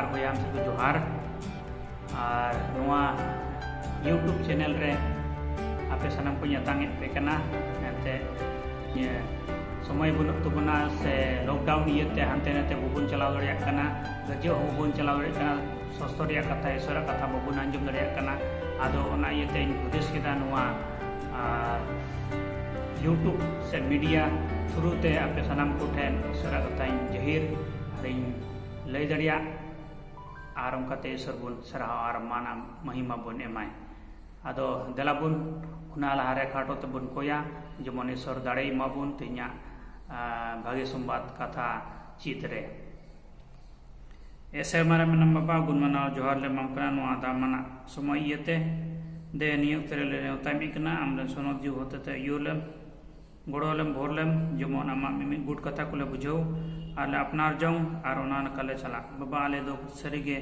नमस्कार बयाम से जोहार और नोआ यूट्यूब चैनल रे आपे सनम को यतांगे पे कना एते समय बुनुक तबना से लॉकडाउन इयते हानते नाते बबुन चलाव दड़िया कना गजो बबुन चलाव दड़िया कना सस्तरिया कथा ईश्वर कथा बबुन आंजम दड़िया कना आदो ओना इयते हुदिस केदा नोआ यूट्यूब से मीडिया थ्रू ते आपे सनम को ठेन ईश्वर कथा जहीर लय दड़िया और उनकाते ईश्वर बुन सराह और माना महिमा बुन एमाय आदो देला बुन उना लहारे खाटो ते बुन कोया जेमन ईश्वर दाड़े इमा बुन तिना भागे संबाद कथा चित्रे ऐसे हमारे में बाबा गुण मना जोहार ले ममकना नुआ दामना समय इयते दे नियोग तेरे ले नेवतामी कना आमले सोनत जीव होते ते युलम गोड़ोलम भोरलम जेमन आमा मिमी गुड कथा कोले बुझो आले अपनार जाऊं और उन्होंने कले चला बाबा आले दो सरीगे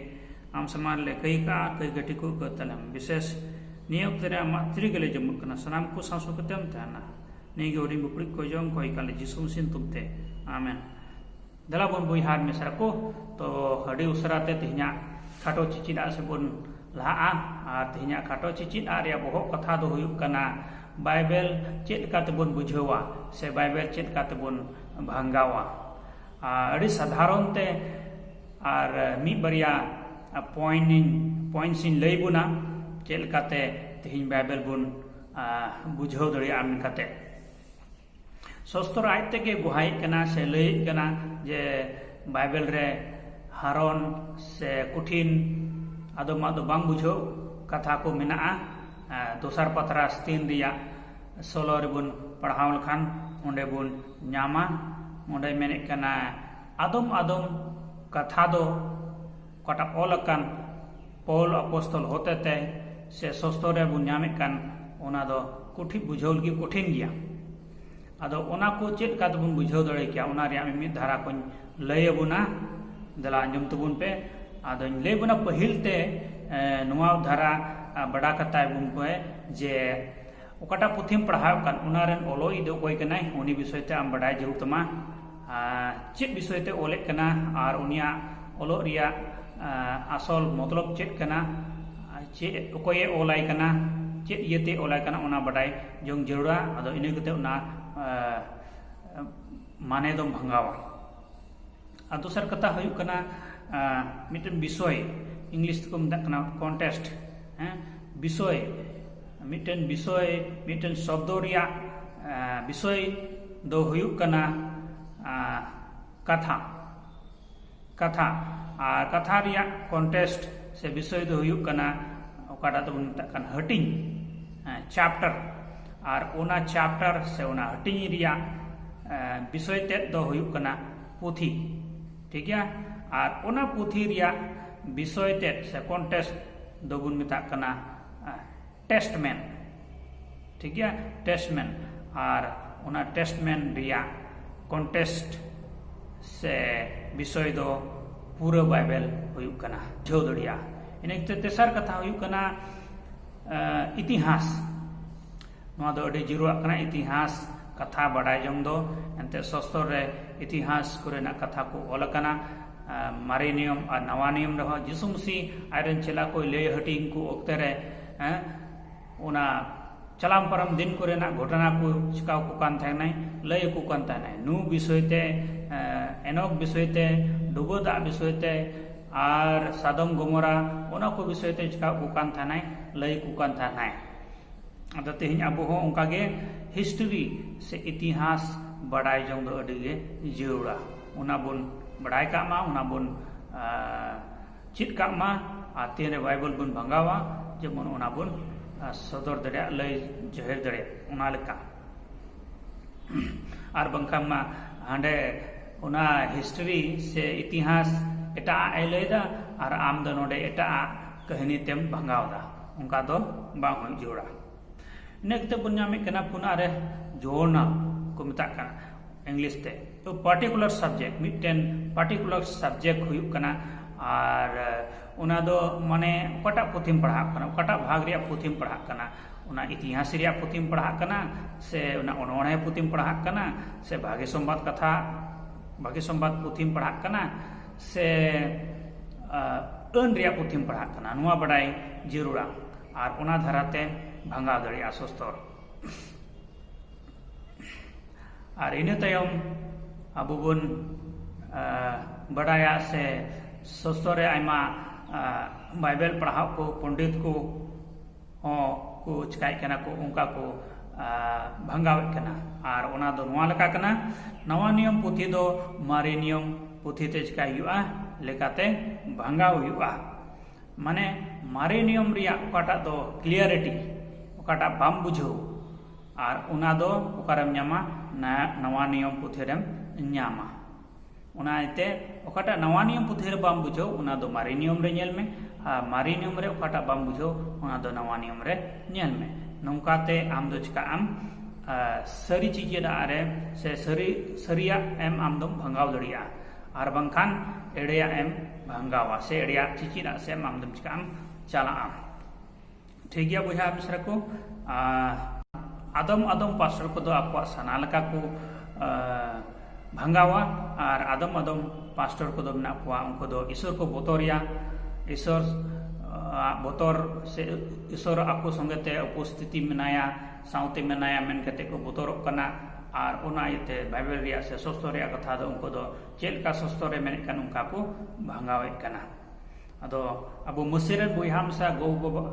आम समाज ले कई का कई गटी को गतलम विशेष नियोग तेरे आमा त्रिगले जमुक कना सनाम को सांसो कतम ताना नेगे ओडी बुपड़ी को जों कोई काले जिसुम सिन तुमते आमेन दला बन बुहार में सरको तो हडी उसराते तिहना खाटो चिचिदा से बन लहा और तिहना खाटो चिचिदा रे बहो कथा दो हुयुक कना बाइबल चेत काते बन बुझावा से बाइबल चेत काते बन भांगावा अड़ी साधारण ते और मी बरिया पॉइंट्स इन लई बुना चेल काते तिहिन बाइबल बुन बुझाव दड़िया आम काते सस्तर आज तेगे गुहाई कना से लई कना जे बाइबल रे हारन से कठिन आदम आदो बांग बुझाव कथा को मेना दोसर पत्रा 3 रिया 16 रे बुन पढ़ाव लखान ओंडे बुन ᱧᱟᱢᱟ ओंडे मेने कना आदम आदम कथा दो कटा ओलकान पौल अपोस्तल होते ते से सस्तरे बुन ᱧामे कान ओना दो कुठी बुझाव लगी कठिन गया आदो ओना को चेत का बुन बुझाव दड़े क्या ओना रे आमी मिद धारा को लय बुना दला अंजम तबुन पे आदो लय बुना पहिल ते नुआ धारा बड़ा कथा बुन पे जे ओकाटा पुथिम पढ़ाव कान ओना रेन ओलो इदो कोई कनाय उनी विषय ते आम बड़ाय जरूर तमा चेत विषय ते ओले कना और उनिया ओलो रिया आसल मतलब चेत कना चेत कोये ओलाय कना चेत इयते ओलाय कना ओना बड़ाय जों जरूरा आदो इने कते ओना माने दम भंगावा आ दोसर कथा हुयुक कना मिटन विषय इंग्लिश को मता कना कॉन्टेस्ट विषय मिटन विषय मिटन शब्द रिया विषय दो हुयुक कना कथा कथा और कथा रिया कॉन्टेस्ट से विषय दो हुयुक कना ओकाटा तो मता कन हटिंग चैप्टर और ओना चैप्टर से ओना हटिंग रिया विषय ते दो हुयुक कना पुथी ठीक है और ओना पुथी रिया विषय ते से कॉन्टेस्ट दो बुन मता कना टेस्टमैन ठीक है टेस्टमैन और ओना टेस्टमैन रिया कॉन्टेस्ट से विषय दो पूरा बाइबल हुयुक कना झो दड़िया इने तेसर कथा हुयुक कना इतिहास नोआ दो अडी जरूर कना इतिहास कथा बड़ाय जंग दो एंते सस्तर रे इतिहास कोरेना कथा को ओल कना मारे नियम और नवा नियम रहो जिसु मसीह आयरन चला कोई ले हटिंग को ओक्ते रे ओना चलाम परम दिन कोरेना घटना को चिकाव को कान थाय नाय लय को कान थाय नाय नु विषय ते एनोक विषय ते डुबोदा विषय ते और सादम गमोरा ओना को विषय ते चिकाव को कान थाय नाय लय को कान थाय नाय अदा तेहिन अब हो उनका गे हिस्ट्री से इतिहास बड़ाई जंग दो अडिगे जरूरा उना बुन बड़ाई का मा उना बुन चित का मा आते रे बाइबल बुन भंगावा जेमन उना बुन सदर दड़िया लय जहेर दड़े उना लेका और बंका मा हांडे उना हिस्ट्री से इतिहास एटा आई लयदा और आम दो नोडे एटा कहानी तेम भंगावदा उनका दो बा होई जोड़ा नेक्स्ट बुन ᱧᱟᱢᱮ कना पुना रे जोड़ना को मता कना इंग्लिश ते तो पर्टिकुलर सब्जेक्ट मिटेन पर्टिकुलर सब्जेक्ट हुयुक कना और उना दो माने ओकाटा पुथिम पढ़ा कना ओकाटा भाग रिया पुथिम पढ़ा कना उना इतिहास रिया पुथिम पढ़ा कना से उना ओनोणे पुथिम पढ़ा कना से भागे संवाद कथा भागे संवाद पुथिम पढ़ा कना से ᱟᱹᱱ ᱨᱮᱭᱟᱜ ᱯᱩᱛᱷᱤᱢ ᱯᱟᱲᱦᱟᱜ ᱠᱟᱱᱟ ᱱᱚᱣᱟ ᱵᱟᱰᱟᱭ ᱡᱟᱹᱨᱩᱲᱟ ᱟᱨ ᱚᱱᱟ ᱫᱷᱟᱨᱟᱛᱮ ᱵᱷᱟᱸᱜᱟᱣ ᱫᱟᱲᱮᱭᱟᱜᱼᱟ ᱥᱚᱥᱛᱚᱨ ᱟᱨ ᱤᱱᱟᱹ ᱛᱟᱭᱚᱢ ᱟᱵᱚ ᱵᱚᱱ ᱵᱟᱰᱟᱭᱟ ᱥᱮ ᱥᱚᱥᱛᱚᱨ ᱨᱮ ᱟᱭᱢᱟ ᱵᱟᱭᱵᱮᱞ ᱯᱟᱲᱦᱟᱣ ko ᱯᱚᱱᱰᱤᱛ ko ᱦᱚᱸ ko ᱪᱤᱠᱟᱹᱭᱮᱫ ᱠᱟᱱᱟ ko ᱚᱱᱠᱟ ko ᱵᱷᱟᱸᱜᱟᱣᱮᱫ ᱠᱟᱱᱟ ᱟᱨ ᱚᱱᱟ ᱫᱚ ᱱᱚᱣᱟ ᱞᱮᱠᱟ ᱠᱟᱱᱟ ᱱᱟᱣᱟ ᱱᱤᱭᱚᱢ ᱯᱩᱛᱷᱤ ᱫᱚ ᱢᱟᱨᱮ ᱱᱤᱭᱚᱢ ᱯᱩᱛᱷᱤ ᱛᱮ ᱪᱤᱠᱟᱹᱭ ᱦᱩᱭᱩᱜᱼᱟ ᱞᱮᱠᱟᱛᱮ ᱵᱷᱟᱸᱜᱟᱣ ᱦᱩᱭᱩᱜᱼᱟ ᱢᱟᱱᱮ ᱢᱟᱨᱮ ᱱᱤᱭᱚᱢ ᱨᱮᱭᱟᱜ ᱚᱠᱟᱴᱟᱜ ᱫᱚ ᱠᱞᱤᱭᱟᱨᱤᱴᱤ ᱚᱠᱟᱴᱟᱜ ᱵᱟᱢ ᱵᱩᱡᱷᱟᱹᱣ ᱟᱨ ᱚᱱᱟ ᱫᱚ ᱚᱠᱟᱨᱮᱢ ᱧᱟᱢᱟ ᱱᱟᱣᱟ ᱱᱤᱭᱚᱢ ᱯᱩᱛᱷᱤ ᱨᱮᱢ ᱧᱟᱢᱟ ᱚᱱᱟ ᱤᱭᱟᱹᱛᱮ ᱚᱠᱟᱴᱟᱜ ᱱᱟᱣᱟ ᱱᱤᱭᱚᱢ ᱯᱩᱛᱷᱤ ᱨᱮ ᱵᱟᱢ ᱵᱩᱡᱷᱟᱹᱣ ᱚᱱᱟ ᱫᱚ ᱢᱟᱨᱮ ᱱᱤᱭᱚᱢ ᱨᱮ ᱧᱮᱞ ᱢᱮ ᱟᱨ ᱢᱟᱨᱮ ᱱᱤᱭᱚᱢ ᱨᱮ ᱚᱠᱟᱴᱟᱜ ᱵᱟᱢ ᱵᱩᱡᱷᱟᱹᱣ ᱚᱱᱟ ᱫᱚ ᱱᱟᱣᱟ ᱱᱤᱭᱚᱢ ᱨᱮ ᱧᱮᱞ ᱢᱮ ᱱᱚᱝᱠᱟᱛᱮ ᱟᱢ ᱫᱚ ᱪᱤᱠᱟᱹᱜ ᱟᱢ ᱥᱟᱹᱨᱤ ᱪᱤᱡᱮᱫᱟᱜ ᱨᱮ ᱥᱮ ᱥᱟᱹᱨᱤᱭᱟᱜ ᱟᱢ ᱫᱚᱢ ᱵᱷᱟᱸᱜᱟᱣ ᱫᱟᱲᱮᱭᱟᱜᱼᱟ ᱟᱨ ᱵᱟᱝᱠᱷᱟᱱ ᱮᱲᱮᱭᱟᱜ ᱮᱢ ᱵᱷᱟᱸᱜᱟᱣᱟ ᱥᱮ ᱮᱲᱮᱭᱟᱜ ᱪᱤᱪᱤᱫᱟᱜ ᱥᱮ ᱟᱢ ᱫᱚᱢ ᱪᱤᱠᱟᱹᱜ ᱟᱢ ᱪᱟᱞᱟᱜᱼᱟ ᱴᱷᱤक ᱜᱮᱭᱟ ᱵᱚᱭᱦᱟ ᱢᱤᱥᱨᱟ को आदम आदम पास्टर को दो आपको सना लका को भंगावा और आदम आदम पास्टर को दो मेना को उनको दो ईश्वर को बोतोरिया ईश्वर बोतोर से ईश्वर आपको संगते उपस्थिति मेनाया साउते मेनाया मेन कते को बोतोर कना और ओना इते बाइबल रिया से सस्तर रिया कथा दो उनको दो चेल का सस्तर मेन कन उनका को भंगावे कना अदो अबो मसिरन बुइहाम सा गो गो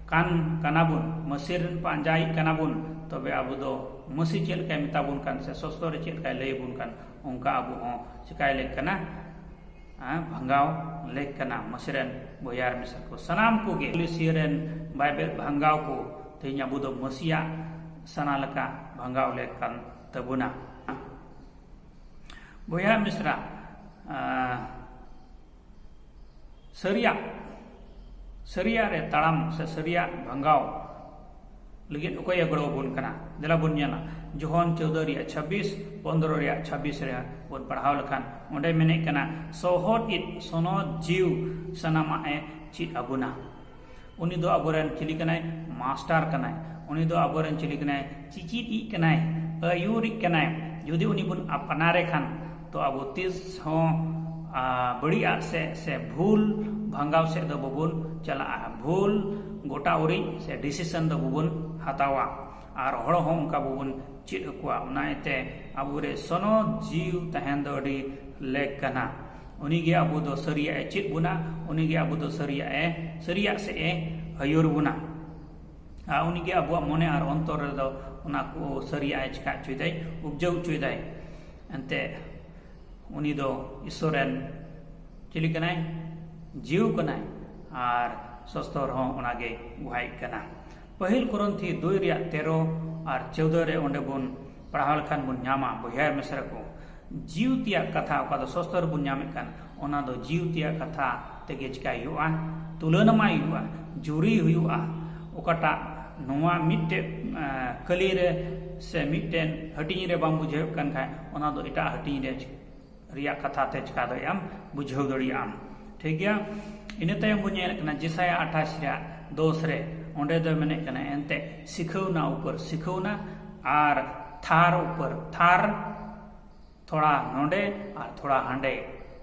kan kanabun masirin panjai kanabun tobe abu do masi chel kai metabun kan se sostor chel kai leibun kan onka abu ho chikai lek kana bhangau lek kana masiren boyar misal ko sanam ko ge lisiren bible bhangau ko teinya abu do masia sanalaka bhangau lek kan tabuna boyar misra सरिया रे ताड़ाम से सरिया भंगाव लगे अकोय गड़ो बन कना दिला बन नेला जोहन 14 रिया 26 15 रिया 26 रे बन पढ़ाव लखान ओंडे मेने कना सोहर इत सोनो जीव सनामा ए चित अबुना उनी दो अबोरन चिली कनाय मास्टर कनाय उनी दो अबोरन चिली कनाय चिचित इ कनाय अयुरि कनाय यदि उनी बन अपनारे खान तो अब तिस हो बढ़िया से भूल भंगाव से दो बबुन चला भूल गोटा उरी से डिसीजन दो बबुन हतावा और हड़ हो उनका बबुन चित अकुआ उनाते अबुरे सनो जीव तहन दो अडी लेक कना उनीगे अबु दो सरिया ए चित बुना उनीगे अबु दो सरिया से ए अयुर बुना उनीगे अबु मने और अंतर दो उना को सरिया ए चिका चुइदाय उपजौ चुइदाय अंते उनी दो ईश्वरन चिली कनाय जीव कनाय और सस्तर हो उनागे गुहाय कना पहिल कुरंथी 2 रिया 13 और 14 रे ओंडे बुन पढ़ावल खान बुन न्यामा बोहियार मिसरा को जीव तिया कथा का दो सस्तर बुन न्यामे कान ओना दो जीव तिया कथा तेगे चिकाय हुआ तुलनमा हुआ जुरी हुआ ओकाटा नोवा मिटे कली रे से मिटेन हटिनी रे बाम बुझेव कान खाय ओना दो इटा हटिनी रे रिया कथा ते चिका दो आम बुझेव दड़िया आम ठीक गया इन तयम बो नेल कना जिसाया 28 रे 2 रे ओंडे दो मेने कना एंते सिखौना ऊपर सिखौना और थार ऊपर थार थोड़ा नोंडे और थोड़ा हांडे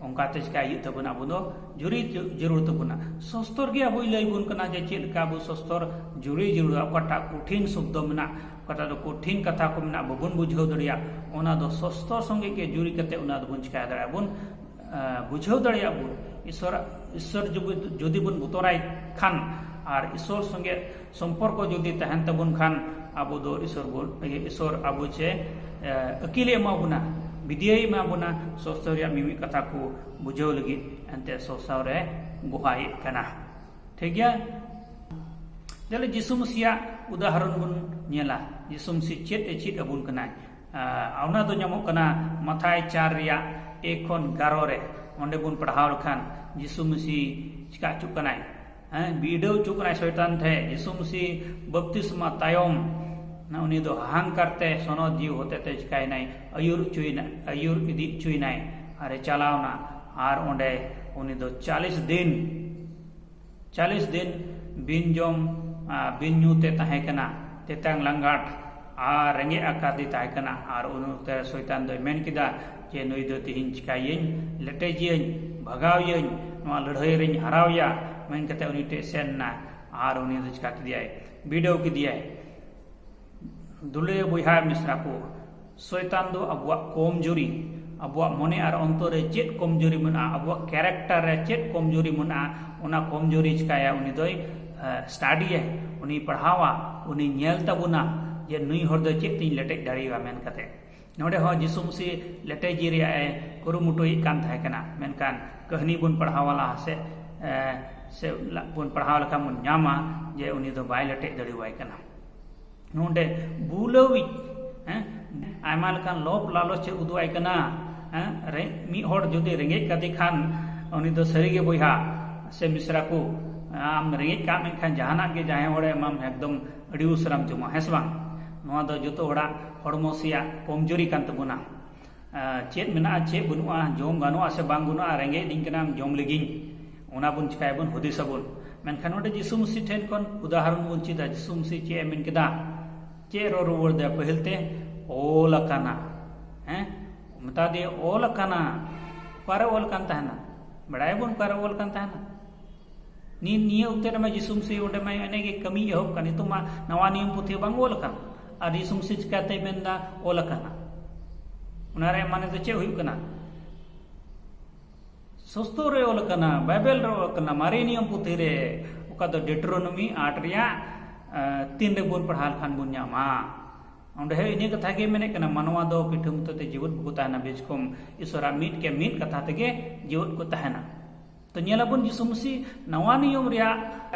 ओंका ते चिका इ तबना अबो दो जुरी जरूर तबना सस्तर गे अबो लई बुन कना जे चेल का अबो सस्तर जुरी जरूर अकटा कठिन शब्द मना कटा दो कठिन कथा को मना बबुन बुझाव दड़िया ओना दो सस्तर संगे के जुरी कते ओना दो बुन चिका दड़िया बुन बुझाव दड़िया बुन ईश्वर जदि बुन बुतराय खान और ईश्वर संगे सम्पर्क जदि तहन तबुन खान अबो दो ईश्वर अबो चे अकिले एमा बुना विद्या एमा बुना सस्तर या मिमी कथा को बुझाव लगी अंते सस्तर रे गुहाय कना ठीक गया जले यीशु मसीह उदाहरण बुन नेला यीशु मसीह चेत अबुन कना आउना दो ᱧᱟᱢᱚᱜ कना मथाय 4 रिया 1 खन 11 रे ओंडे बुन पढ़ाव लखान यीशु मसीह चिका चुकनाय बीडव चुकनाय शैतान थे यीशु मसीह बपतिस्मा तायम ना उनी दो हांग करते सोनो जीव होते ते चिकाय नाय अयुर इदी चुइनाय अरे चलावना आर ओंडे उनी दो 40 दिन बिन जम बिन ᱧᱩते ताहे कना तेतांग लंगाट आर रेंगे आकादी ताहे कना आर उनुते शैतान दो मेन किदा जे नुई दो तिहिन चिकायें लेटेजियें भगावयें लड़ाई रे हरावया मेन कते उनी टे सेन ना और उनी दो चिका किदियाय वीडियो किदियाय दुले बुहा मिश्रा को शैतान दो अबुआ कमजोरी अबुआ मने और अंतर चेत कमजोरी मना अबुआ कैरेक्टर रे चेत कमजोरी मना उना कमजोरी चिकाया उनी दोय स्टडी है उनी पढ़ावा उनी नेल तबुना जे नुई हर दो चेत तीन लेटे दाड़ीवा मेन कते नोडे हो जिसु मसी लेटे जिरी आए कुरुमुटुई कान थाय कना मेनकान कहानी बुन पढ़ावाला से बुन पढ़ावाला का मुन न्यामा जे उनी दो बाय लेटे दाड़ीवाय कना नोडे बुलवी आयमा लेकान लोप लालच उदुआय कना रे मी हर जुदि रेंगे कदि खान उनी दो सरीगे बोहा से मिश्रा को आम रेंगे का मेनखान जहाना के जाहे हड़े माम एकदम अड़ी उसराम जमा हेस बांग नोआ दो जतो हड़ा हड़मो सिया कमजोरी कान तबुना चेत मेना चेत बनुआ जम गानोआ से बांग बनुआ रेंगे दिन कना जम लगिन ओना बुन चिकाय बुन हुदिसबुन मेनखान ओडे जिसु मसीह ठेन कोन उदाहरण बुन चिदा जिसु मसीह चे मेन केदा चे रो रुवर दे पहिलते ओल काना मता दे ओल काना पारे ओल कान ताहना बड़ाय बुन पारे ओल कान ताहना नी निये उतर में जिसु मसीह ओडे में अने के कमी एहब कानी तुमा नवा नियम पुथी बांग ओल कान आ जिसु मसीह चिकाते मेनदा ओल काना उनारे माने तो चे हुई कना सस्तो रे ओल कना बाइबल रे ओल कना मारे नियम पुथी रे ओका दो डेट्रोनोमी 8 रिया 3 रे बोन पढ़ाल खान बुन ᱧᱟᱢᱟ ओंडे हे इने कथा के मेने कना मनवा दो पिठुम तते जीवत को ताहना बेचकोम ईश्वरा मीट के मीट कथा तके जीवत को ताहना तो नेलाबुन जिसु मसीह नवा नियम रिया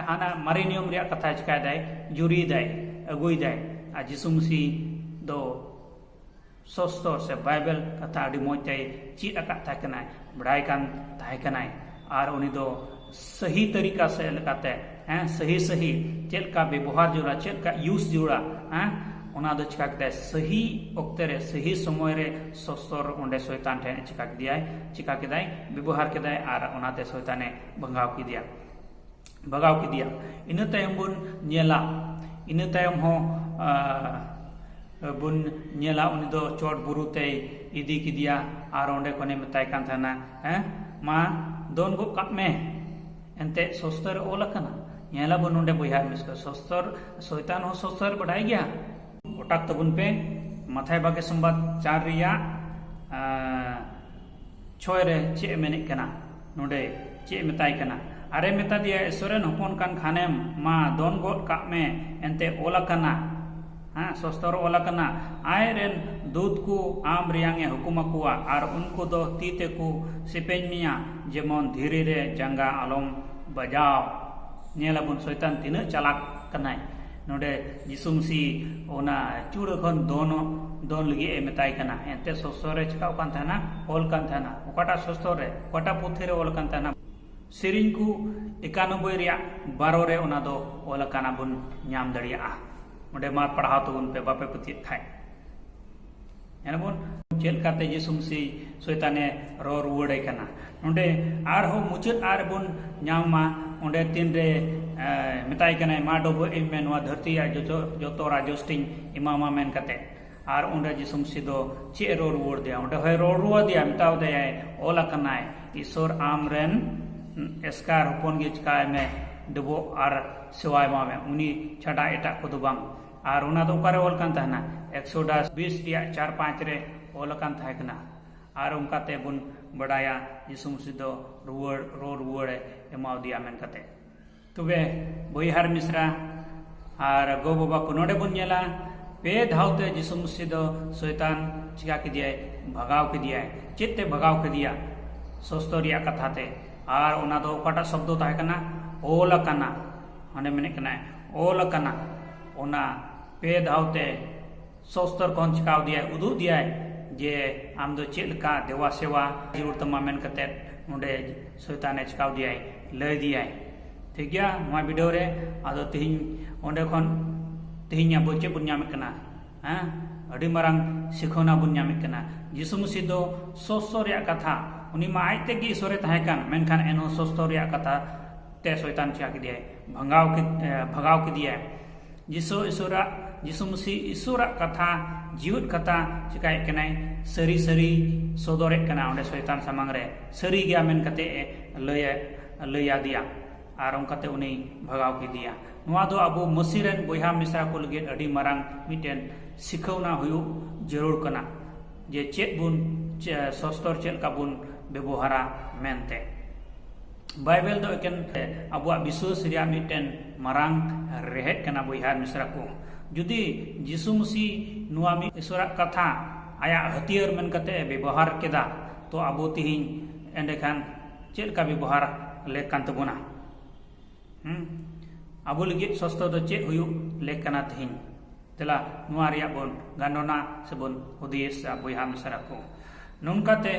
हाना मारे नियम रिया कथा चिका दाय जुरी दाय अगुई दाय आ जिसु मसीह दो सस्तो से बाइबल कथा अडी मोचाई चीत अका थाकनाय बड़ाई कान थाकनाय और उनी दो सही तरीका से लगाते हैं सही सही चेल का व्यवहार जुड़ा चेल का यूज जुड़ा ओना दो चिका के सही ओक्ते रे सही समय रे सस्तर ओंडे शैतान ठेन चिका के दाय व्यवहार के दाय और ओनाते शैताने भगाव के दिया इन तायम बुन नेला इन तायम हो बुन नेला उनी दो चोट बुरुते इदी की दिया और ओंडे कोने मताय कान थाना मा दोन गो काट में एंते सस्तर ओलकना नेला बुन ओंडे बोया मिसको सस्तर शैतान हो सस्तर बढ़ाई गया ओटाक तबुन पे माथाय बागे संबाद 4 रिया 6 रे चे मेने कना नोडे चे मताय कना अरे मेता दिया ईश्वरन हपन कान खानेम मा दोन गोट का में एंते ओलकना सस्तर ओलकना आय रेन दूध को आम रियांगे हुकुमा कुआ और उनको दो तीते को सिपेन मिया जेमन धीरे रे जंगा आलम बजाव नेलाबुन शैतान तिना चालाक कनाय नोडे जिसु मसीह ओना चूड़ खन दोन लगी ए मेताय कना एंते सस्तर चिका कान थाना ओल कान थाना ओकाटा सस्तर रे ओकाटा पुथी रे ओल कान थाना सेरिंग को 91 रिया 12 रे ओना दो ओल काना बुन ᱧᱟᱢ दड़िया ओंडे मा पढ़ाव तबुन पे बापे पति खाय एनबुन चेल काते जिसु मसीह शैताने रो रुवड़े कना नोंडे आर हो मुचत आर बुन ᱧामा ओंडे तीन रे मेताय कना मा डोबो इमे नवा धरती आ जोतो राजस्टिंग इमामा मेन कते आर ओंडे जिसु मसीह दो चे रो रुवड़ दिया ओंडे होय रो रुवा दिया मेताव दे ओला कनाय ईश्वर आमरेन एस्कार हपन गे चिकाय में डबो आर सेवाय मामे उनी छाड़ा एटा को दो बांग और उना दो कारे ओल कान ताहना 120 रिया 4-5 रे ओल कान थाकना और उनकाते बुन बड़ाया जिसु मसीह दो रुवड़ एमाव दिया मेन कते तबे बोहार मिश्रा और गो बाबा को नोडे बुन नेला पे धावते जिसु मसीह दो शैतान चिका के दिया भगाव के दिया चित्ते भगाव के दिया सस्तो रिया कथाते और उना दो ओकाटा शब्द ताहकना ओल काना हने मेने कना ओल काना ओना पे धावते सस्तर कौन चिकाव दिया उदू दिया जे आम दो चेल का देवा सेवा जरूर तमा मेन कते नोडे शैताने चिकाव दिया लय दिया ठीक गया नोआ वीडियो रे आदो तिहिं ओंडे खन तिहिं या बोचे बुन ᱧᱟᱢ कना अडी मारंग सिखोना बुन ᱧᱟᱢ कना जिसु मसीह दो सस्तर रिया कथा उनी मा आइते की ईश्वरे ताहेकान मेनखान एनो सस्तर रिया कथा ते शैतान चिका के दिया भगाव के दिया जिसु ईश्वरा जिसु मसीह ईश्वराग कथा जीवित कथा चिकाय कनाय सरी सरी सदरे कना ओंडे शैतान सामांग रे सरी गया मेन कते लया दिया और उनकाते उनी भगाव किदिया नुआ दो अबो मसीह रेन बोहा मिसरा को लगे अडी मारांग मिटेन सिखौना हुयु जरूर कना जे चेत बुन सस्तर चेल का बुन व्यवहारा मेनते बाइबल दो एकेन अबुआ विश्वास रिया मिटेन मारांग रेहेट कना बोहा मिसरा को जुदी जिसु मसीह नुआ मि ईश्वरा कथा आया हथियार मन कते व्यवहार केदा तो अबो तिहिं एंडेखान चेल का व्यवहार लेकान तबुना अबो लगे सस्ता दो चेक हुयु लेकाना तिहिं तेला नुआ रिया बोन गानोना से बोन हुदिस बोहा मिसरा को नोंकाते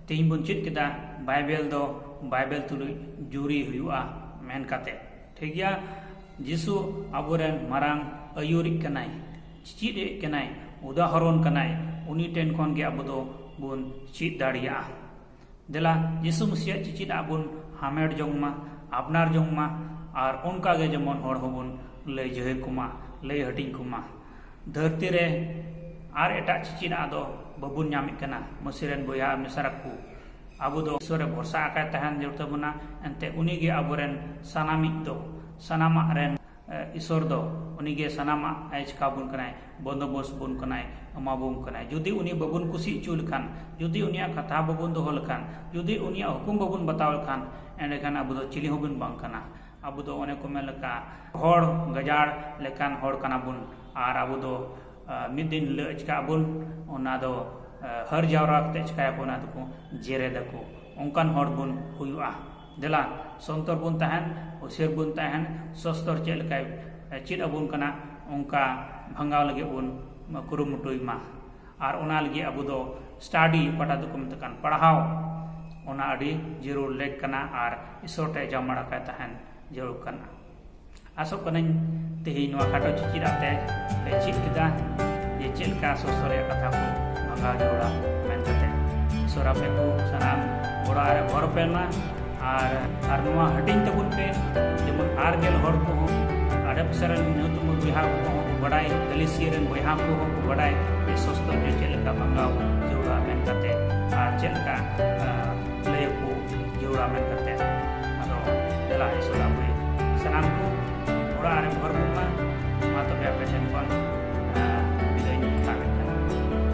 तिहिं बोन चेक केदा बाइबल तुलु जुरी हुयुआ मेन काते ठीक गया जिसु अबोरेन मारांग अयुरिक कनाय चिचिद कनाय उदाहरण कनाय उनी टेन खन गे अबो दो बोन चिद दाड़िया देला जिसु मसीह चिचिद आबोन हामेट जोंगमा आपनार जोंगमा और उनका गे जमन हर होबोन लय जहे कुमा लय हटिंग कुमा धरती रे आर एटा चिचिद आदो बबुन नामिक कना मसीरेन बोया मिसरा को अबो दो ईश्वर भरोसा आकाय तहन जरूर तबना एनते उनी गे अबोरेन सनामिक दो सनामा रेन ईश्वर दो उनी गे सनामा एज काबुन कनाय बंदोबस्त बुन कनाय अमाबुन कनाय जुदी उनी बबुन कुसी चुल खान जुदी उनिया कथा बबुन दोहल खान जुदी उनिया हुकुम बबुन बतावल खान एंडेखान अबो दो चिली होबुन बांग कना अबो दो ओने को मेन लका हर गजाड़ लेकान हर कना बुन आर अबो दो मिद दिन लचका बुन ओना दो हर जावरा कते चकाय बोना दको जेरे दको ओंकान हर बुन हुयुआ देला संतर बुन तहन उसेर बुन तहन सस्तर चेल काय चिद अबुन कना ओंका भंगाव लगे बुन कुरुमुटुइमा और ओना लगे अबो दो स्टडी पटा दको मतकान पढ़ाव ओना अडी जरूर लेक कना और ईश्वर टे जमड़ा का तहन जरूर कना आसो कनन तेहि नवा खाटो चिचिराते ले चिद किदा ये चेल का सस्तर कथा को भंगाव जोड़ा मेनते ईश्वर आपे को सनाम गोड़ा रे भर पेना और नुआ हटिंग तबुन पे जेमन आर गेल हर को आडे पसरन न्यूतम बोहा को बड़ाई दलिसियरन बोहा को बड़ाई ये सस्तो जो चेलका भंगाव जोड़ा मेन कते आ चेलका लय को जोड़ा मेन कते आदो देला ईश्वर आपे सनाम को गोड़ा रे भर को मा तो बे